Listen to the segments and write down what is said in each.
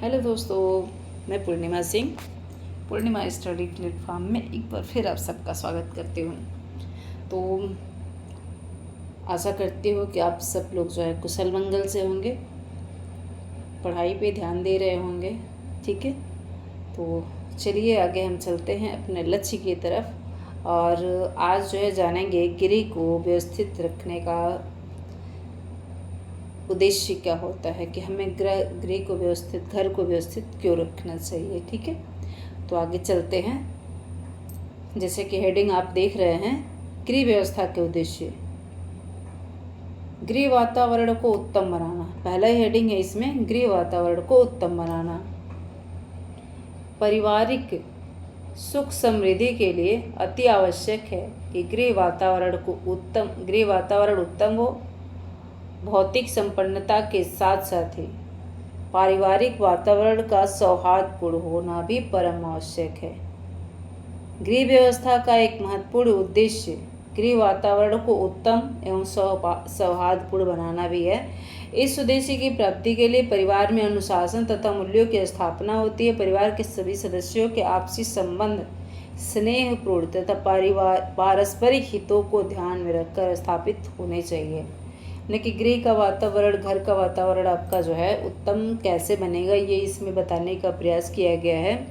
Hello दोस्तों, मैं पूर्णिमा सिंह पूर्णिमा study platform में एक बार फिर आप सबका स्वागत करती हूँ। तो आशा करती हूँ कि आप सब लोग जो है कुशल मंगल से होंगे, पढ़ाई पे ध्यान दे रहे होंगे। ठीक है, तो चलिए आगे हम चलते हैं अपने लक्ष्य की तरफ। और आज जो है जानेंगे गृह को व्यवस्थित रखने का उद्देश्य क्या होता है, कि हमें गृह को व्यवस्थित, घर को व्यवस्थित क्यों रखना चाहिए। ठीक है, तो आगे चलते हैं। जैसे कि हेडिंग आप देख रहे हैं, गृह व्यवस्था के उद्देश्य, गृह वातावरण को उत्तम बनाना। पहला ही हेडिंग है इसमें, गृह वातावरण को उत्तम बनाना। पारिवारिक सुख समृद्धि के लिए अति आवश्यक है कि गृह वातावरण उत्तम हो। भौतिक संपन्नता के साथ साथ ही पारिवारिक वातावरण का सौहार्दपूर्ण होना भी परम आवश्यक है। गृह व्यवस्था का एक महत्वपूर्ण उद्देश्य गृह वातावरण को उत्तम एवं सौहार्दपूर्ण बनाना भी है। इस उद्देश्य की प्राप्ति के लिए परिवार में अनुशासन तथा मूल्यों की स्थापना होती है। परिवार के सभी सदस्यों के आपसी संबंध स्नेहपूर्ण तथा पारस्परिक हितों को ध्यान में रखकर स्थापित होने चाहिए। न कि गृह का वातावरण, घर का वातावरण आपका जो है उत्तम कैसे बनेगा, ये इसमें बताने का प्रयास किया गया है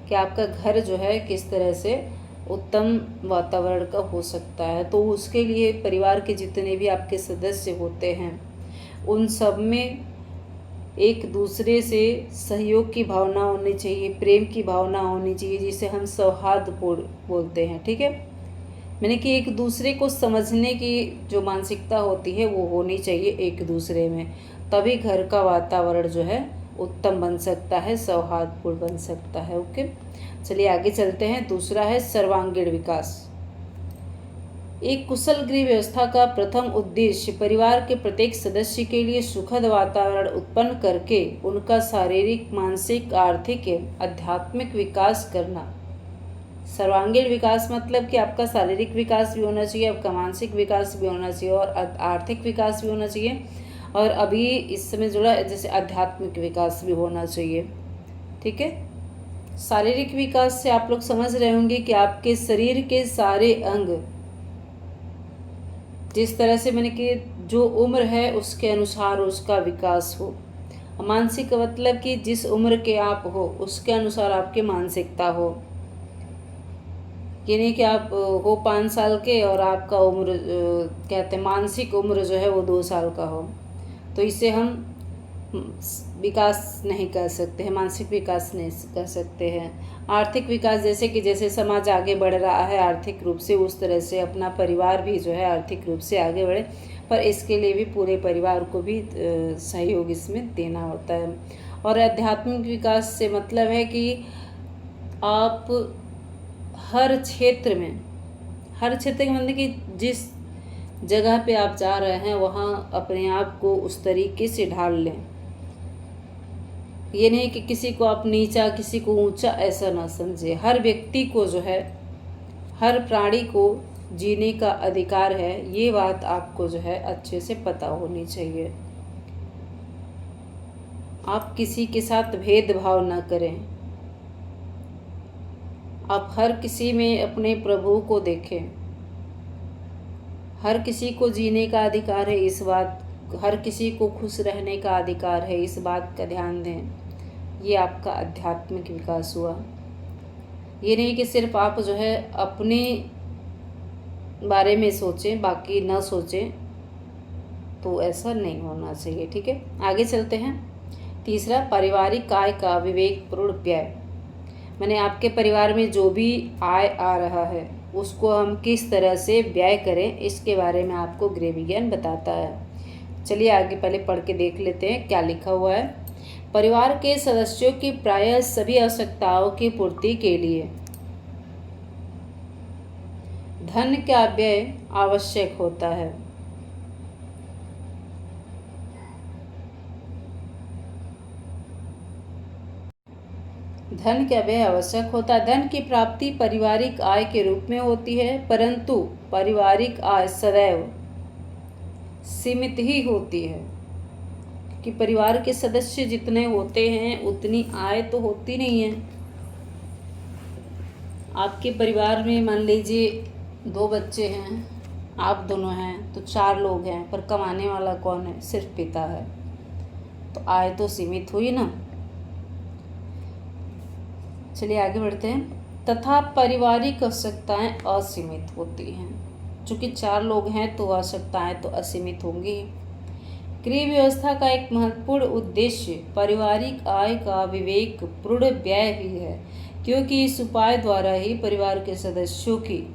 कि आपका घर जो है किस तरह से उत्तम वातावरण का हो सकता है। तो उसके लिए परिवार के जितने भी आपके सदस्य होते हैं उन सब में एक दूसरे से सहयोग की भावना होनी चाहिए, प्रेम की भावना होनी चाहिए, जिसे हम सौहार्दपूर्ण बोलते हैं। ठीक है, मैंने कि एक दूसरे को समझने की जो मानसिकता होती है वो होनी चाहिए एक दूसरे में, तभी घर का वातावरण जो है उत्तम बन सकता है, सौहार्दपूर्ण बन सकता है। ओके, चलिए आगे चलते हैं। दूसरा है सर्वांगीण विकास। एक कुशल गृह व्यवस्था का प्रथम उद्देश्य परिवार के प्रत्येक सदस्य के लिए सुखद वातावरण उत्पन्न करके उनका शारीरिक, मानसिक, आर्थिक एवं आध्यात्मिक विकास करना। सर्वांगीण विकास मतलब कि आपका शारीरिक विकास भी होना चाहिए, आपका मानसिक विकास भी होना चाहिए और आर्थिक विकास भी होना चाहिए, और अभी इस समय जुड़ा जैसे आध्यात्मिक विकास भी होना चाहिए। ठीक है, शारीरिक विकास से आप लोग समझ रहे होंगे कि आपके शरीर के सारे अंग जिस तरह से मैंने कि जो उम्र है उसके अनुसार उसका विकास हो। मानसिक मतलब कि जिस उम्र के आप हो उसके अनुसार आपकी मानसिकता हो। ये नहीं कि आप हो 5 साल के और आपका उम्र कहते हैं मानसिक उम्र जो है वो 2 साल का हो, तो इससे हम विकास नहीं कर सकते हैं, मानसिक विकास नहीं कर सकते हैं। आर्थिक विकास जैसे समाज आगे बढ़ रहा है आर्थिक रूप से, उस तरह से अपना परिवार भी जो है आर्थिक रूप से आगे बढ़े, पर इसके लिए भी पूरे परिवार को भी सहयोग इसमें देना होता है। और आध्यात्मिक विकास से मतलब है कि आप हर क्षेत्र के मतलब कि जिस जगह पे आप जा रहे हैं वहाँ अपने आप को उस तरीके से ढाल लें। ये नहीं कि किसी को आप नीचा, किसी को ऊंचा, ऐसा ना समझे। हर व्यक्ति को जो है, हर प्राणी को जीने का अधिकार है, ये बात आपको जो है अच्छे से पता होनी चाहिए। आप किसी के साथ भेदभाव न करें, आप हर किसी में अपने प्रभु को देखें। हर किसी को जीने का अधिकार है, इस बात, हर किसी को खुश रहने का अधिकार है, इस बात का ध्यान दें। ये आपका आध्यात्मिक विकास हुआ। ये नहीं कि सिर्फ आप जो है अपने बारे में सोचें, बाकी ना सोचें, तो ऐसा नहीं होना चाहिए। ठीक है, आगे चलते हैं। तीसरा, पारिवारिक आय का विवेकपूर्ण व्यय। मैंने आपके परिवार में जो भी आय आ रहा है उसको हम किस तरह से व्यय करें, इसके बारे में आपको गृह विज्ञान बताता है। चलिए आगे पहले पढ़ के देख लेते हैं क्या लिखा हुआ है। परिवार के सदस्यों की प्रायः सभी आवश्यकताओं की पूर्ति के लिए धन का व्यय आवश्यक होता है। धन का व्यय आवश्यक होता है। धन की प्राप्ति पारिवारिक आय के रूप में होती है, परंतु पारिवारिक आय सदैव सीमित ही होती है। कि परिवार के सदस्य जितने होते हैं उतनी आय तो होती नहीं है। आपके परिवार में मान लीजिए 2 बच्चे हैं, आप दोनों हैं, तो 4 लोग हैं, पर कमाने वाला कौन है? सिर्फ पिता है, तो आय तो सीमित हुई ना। चलिए आगे बढ़ते हैं। तथा पारिवारिक आवश्यकताएं असीमित होती हैं। चूँकि 4 लोग हैं तो आवश्यकताएं तो असीमित होंगी। गृह व्यवस्था का एक महत्वपूर्ण उद्देश्य पारिवारिक आय का विवेकपूर्ण व्यय ही है, क्योंकि इस उपाय द्वारा ही परिवार के सदस्यों की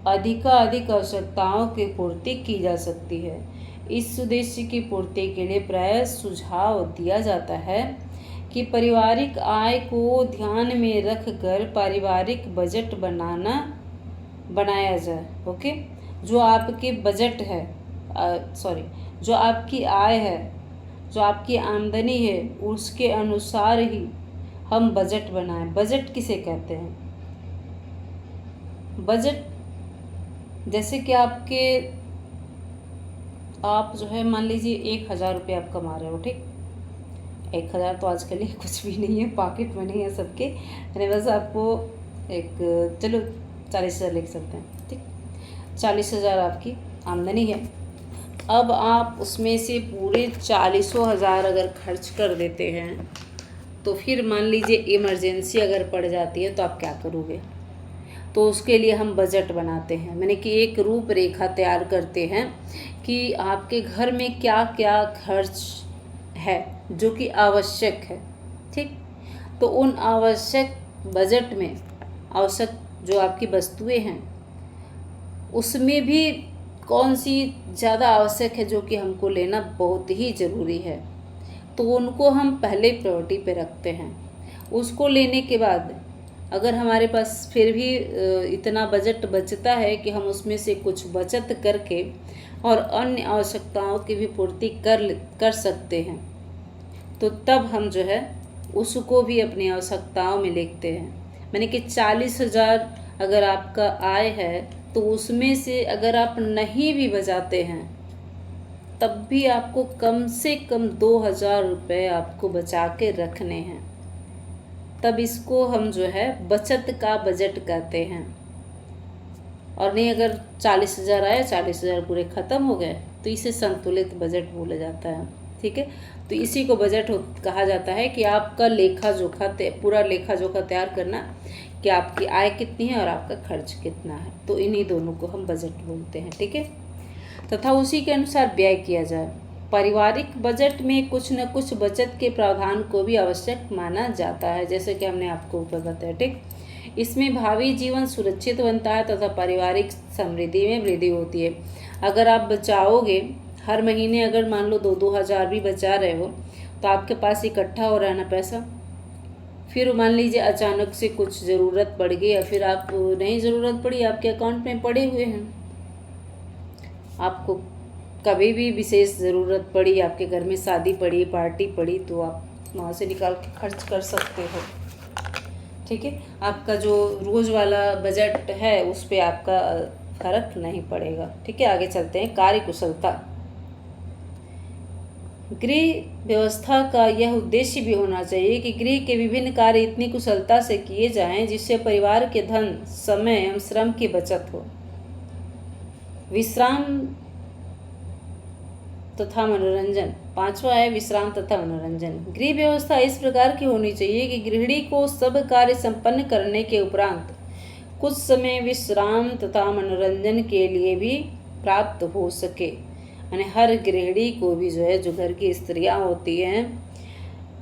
अधिकाधिक आवश्यकताओं की पूर्ति की जा सकती है। इस उद्देश्य की पूर्ति के लिए प्रायः सुझाव दिया जाता है कि पारिवारिक आय को ध्यान में रखकर पारिवारिक बजट बनाया जाए। ओके, जो आपके बजट है, जो आपकी आय है, जो आपकी आमदनी है, उसके अनुसार ही हम बजट बनाएं। बजट किसे कहते हैं? बजट जैसे कि आप जो है मान लीजिए 1000 रुपये आप कमा रहे हो, ठीक। 1000 तो आजकल ये कुछ भी नहीं है, पॉकेट मनी है सबके। मैंने बस आपको एक चलो 40,000 लिख सकते हैं, ठीक। 40,000 आपकी आमदनी है। अब आप उसमें से पूरे 40,000 अगर खर्च कर देते हैं, तो फिर मान लीजिए इमरजेंसी अगर पड़ जाती है तो आप क्या करोगे? तो उसके लिए हम बजट बनाते हैं, मैंने कि एक रूपरेखा तैयार करते हैं कि आपके घर में क्या क्या खर्च है जो कि आवश्यक है, ठीक। तो उन आवश्यक बजट में आवश्यक जो आपकी वस्तुएं हैं उसमें भी कौन सी ज़्यादा आवश्यक है जो कि हमको लेना बहुत ही ज़रूरी है, तो उनको हम पहले प्रायोरिटी पे रखते हैं। उसको लेने के बाद अगर हमारे पास फिर भी इतना बजट बचता है कि हम उसमें से कुछ बचत करके और अन्य आवश्यकताओं की भी पूर्ति कर सकते हैं, तो तब हम जो है उसको भी अपनी आवश्यकताओं में लिखते हैं। मैंने कि 40,000 अगर आपका आय है तो उसमें से अगर आप नहीं भी बचाते हैं तब भी आपको कम से कम 2,000 रुपये आपको बचा के रखने हैं। तब इसको हम जो है बचत का बजट कहते हैं। और नहीं अगर 40,000 आए, 40,000 पूरे ख़त्म हो गए, तो इसे संतुलित बजट बोला जाता है, ठीक है। तो इसी को बजट कहा जाता है कि आपका पूरा लेखा जोखा तैयार करना कि आपकी आय कितनी है और आपका खर्च कितना है। तो इन्हीं दोनों को हम बजट बोलते हैं, ठीक है। तथा उसी के अनुसार व्यय किया जाए। पारिवारिक बजट में कुछ न कुछ बचत के प्रावधान को भी आवश्यक माना जाता है, जैसे कि हमने आपको ऊपर बताया, ठीक। इसमें भावी जीवन सुरक्षित बनता है तथा पारिवारिक समृद्धि में वृद्धि होती है। अगर आप बचाओगे, हर महीने अगर मान लो 2-2 हज़ार भी बचा रहे हो, तो आपके पास इकट्ठा हो रहा है ना पैसा। फिर मान लीजिए अचानक से कुछ ज़रूरत पड़ गई या फिर आप नहीं ज़रूरत पड़ी, आपके अकाउंट में पड़े हुए हैं, आपको कभी भी विशेष ज़रूरत पड़ी, आपके घर में शादी पड़ी, पार्टी पड़ी, तो आप वहाँ से निकाल के खर्च कर सकते हो, ठीक है। आपका जो रोज़ वाला बजट है उस पर आपका फर्क नहीं पड़ेगा, ठीक है। आगे चलते हैं। कार्य कुशलता। गृह व्यवस्था का यह उद्देश्य भी होना चाहिए कि गृह के विभिन्न कार्य इतनी कुशलता से किए जाएं जिससे परिवार के धन, समय एवं श्रम की बचत हो। विश्राम तथा मनोरंजन। 5वां है विश्राम तथा मनोरंजन। गृह व्यवस्था इस प्रकार की होनी चाहिए कि गृहिणी को सब कार्य संपन्न करने के उपरांत कुछ समय विश्राम तथा मनोरंजन के लिए भी प्राप्त हो सके। यानी हर गृहिणी को भी जो है, जो घर की स्त्रियां होती हैं,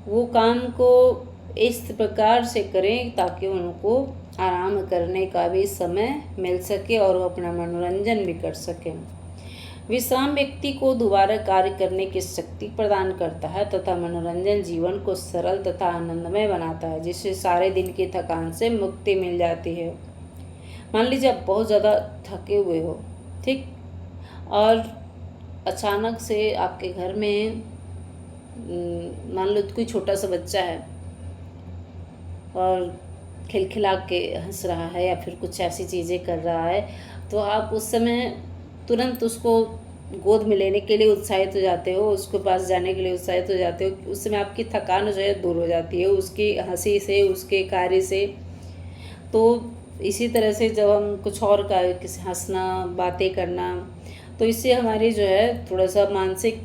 वो काम को इस प्रकार से करें ताकि उनको आराम करने का भी समय मिल सके और वो अपना मनोरंजन भी कर सकें। विश्राम व्यक्ति को दोबारा कार्य करने की शक्ति प्रदान करता है तथा मनोरंजन जीवन को सरल तथा आनंदमय बनाता है, जिससे सारे दिन की थकान से मुक्ति मिल जाती है। मान लीजिए आप बहुत ज़्यादा थके हुए हो, ठीक, और अचानक से आपके घर में मान लो कोई छोटा सा बच्चा है और खिलखिला के हंस रहा है या फिर कुछ ऐसी चीज़ें कर रहा है, तो आप उस समय तुरंत उसको गोद में लेने के लिए उत्साहित हो जाते हो, उसके पास जाने के लिए उत्साहित हो जाते हो, उस समय आपकी थकान जो है दूर हो जाती है उसकी हंसी से, उसके कार्य से। तो इसी तरह से जब हम कुछ और का किसी हंसना, बातें करना, तो इससे हमारी जो है थोड़ा सा मानसिक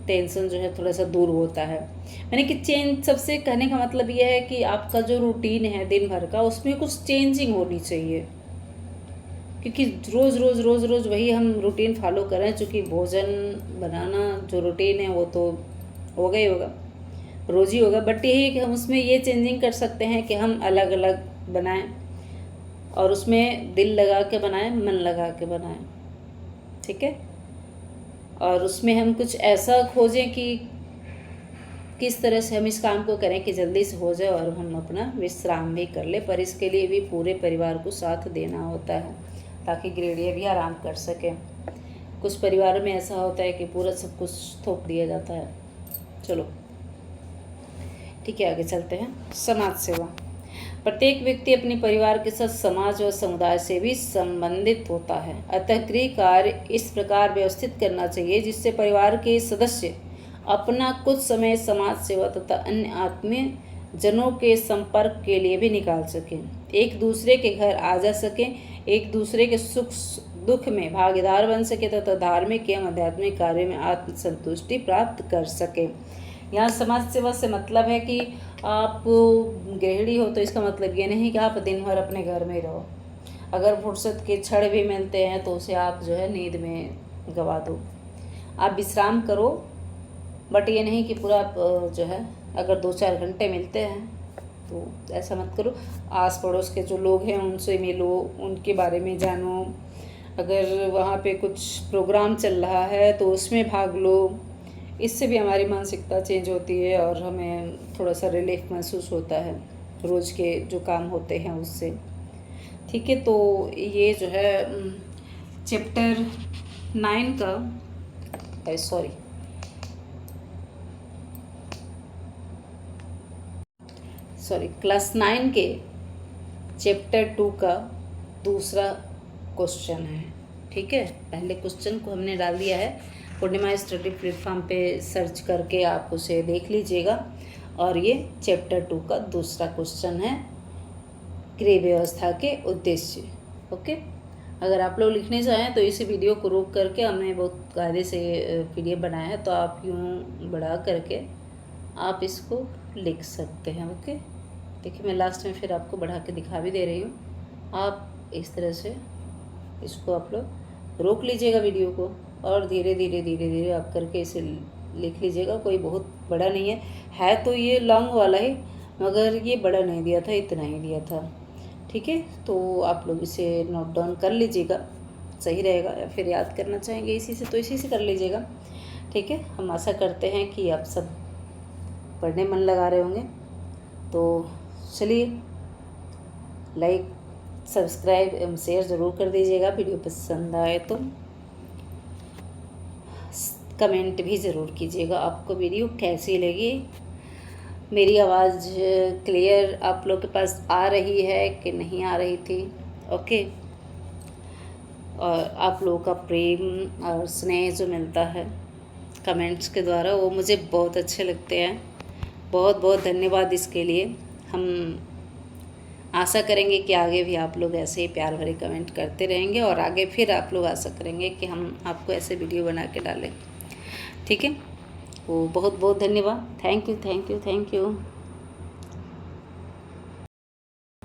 टेंशन जो है थोड़ा सा दूर होता है। यानी कि चेंज, सबसे कहने का मतलब यह है कि आपका जो रूटीन है दिन भर का, उसमें कुछ चेंजिंग होनी चाहिए। क्योंकि रोज़ रोज़ रोज़ रोज़ वही हम रूटीन फॉलो करें, चूँकि भोजन बनाना जो रूटीन है वो तो होगा ही होगा, रोज़ ही होगा। बट यही है कि हम उसमें ये चेंजिंग कर सकते हैं कि हम अलग अलग बनाएं, और उसमें दिल लगा के बनाएं, मन लगा के बनाएं, ठीक है। और उसमें हम कुछ ऐसा खोजें कि किस तरह से हम इस काम को करें कि जल्दी से हो जाए और हम अपना विश्राम भी कर ले। पर इसके लिए भी पूरे परिवार को साथ देना होता है ताकि गृहिणी भी आराम कर सकें। कुछ परिवारों में ऐसा होता है कि पूरा सब कुछ थोप दिया जाता है। चलो ठीक है, आगे चलते हैं। समाज सेवा। प्रत्येक व्यक्ति अपने परिवार के साथ समाज और समुदाय से भी संबंधित होता है, अतः गृह कार्य इस प्रकार व्यवस्थित करना चाहिए जिससे परिवार के सदस्य अपना कुछ समय समाज सेवा तथा अन्य आत्मीय जनों के संपर्क के लिए भी निकाल सकें, एक दूसरे के घर आ जा सकें, एक दूसरे के सुख दुख में भागीदार बन सके तथा धार्मिक एवं आध्यात्मिक कार्य में आत्मसंतुष्टि प्राप्त कर सके। यहाँ समाज सेवा से मतलब है कि आप गृहिणी हो तो इसका मतलब ये नहीं कि आप दिन भर अपने घर में रहो। अगर फुर्सत के क्षण भी मिलते हैं तो उसे आप जो है नींद में गवा दो। आप विश्राम करो, बट ये नहीं कि पूरा जो है, अगर 2-4 घंटे मिलते हैं तो ऐसा मत करो। आस पड़ोस के जो लोग हैं उनसे मिलो, उनके बारे में जानो। अगर वहाँ पे कुछ प्रोग्राम चल रहा है तो उसमें भाग लो। इससे भी हमारी मानसिकता चेंज होती है और हमें थोड़ा सा रिलीफ महसूस होता है रोज़ के जो काम होते हैं उससे, ठीक है। तो ये जो है चैप्टर 9 का क्लास 9 के चैप्टर 2 का दूसरा क्वेश्चन है, ठीक है। पहले क्वेश्चन को हमने डाल दिया है, पूर्णिमा स्टडी प्लेटफॉर्म पे सर्च करके आप उसे देख लीजिएगा। और ये चैप्टर 2 का दूसरा क्वेश्चन है, गृह व्यवस्था के उद्देश्य। ओके, अगर आप लोग लिखने चाहें तो इस वीडियो को रोक करके, हमने बहुत कायदे से PDF बनाया है, तो आप यूँ बढ़ा करके आप इसको लिख सकते हैं। ओके, देखिए मैं लास्ट में फिर आपको बढ़ा के दिखा भी दे रही हूँ। आप इस तरह से इसको आप लोग रोक लीजिएगा वीडियो को, और धीरे धीरे आप करके इसे लिख लीजिएगा। कोई बहुत बड़ा नहीं है तो ये लॉन्ग वाला ही, मगर ये बड़ा नहीं दिया था, इतना ही दिया था, ठीक है। तो आप लोग इसे नोट डाउन कर लीजिएगा, सही रहेगा। या फिर याद करना चाहेंगे इसी से तो इसी से कर लीजिएगा, ठीक है। हम आशा करते हैं कि आप सब पढ़ने मन लगा रहे होंगे। तो चलिए, लाइक, सब्सक्राइब एवं शेयर ज़रूर कर दीजिएगा। वीडियो पसंद आए तो कमेंट भी ज़रूर कीजिएगा आपको वीडियो कैसी लगी। मेरी आवाज़ क्लियर आप लोग के पास आ रही है कि नहीं आ रही थी? ओके, और आप लोगों का प्रेम और स्नेह जो मिलता है कमेंट्स के द्वारा, वो मुझे बहुत अच्छे लगते हैं। बहुत बहुत धन्यवाद इसके लिए। हम आशा करेंगे कि आगे भी आप लोग ऐसे ही प्यार भरे कमेंट करते रहेंगे, और आगे फिर आप लोग आशा करेंगे कि हम आपको ऐसे वीडियो बना के डालें, ठीक है। वो बहुत बहुत धन्यवाद। Thank you.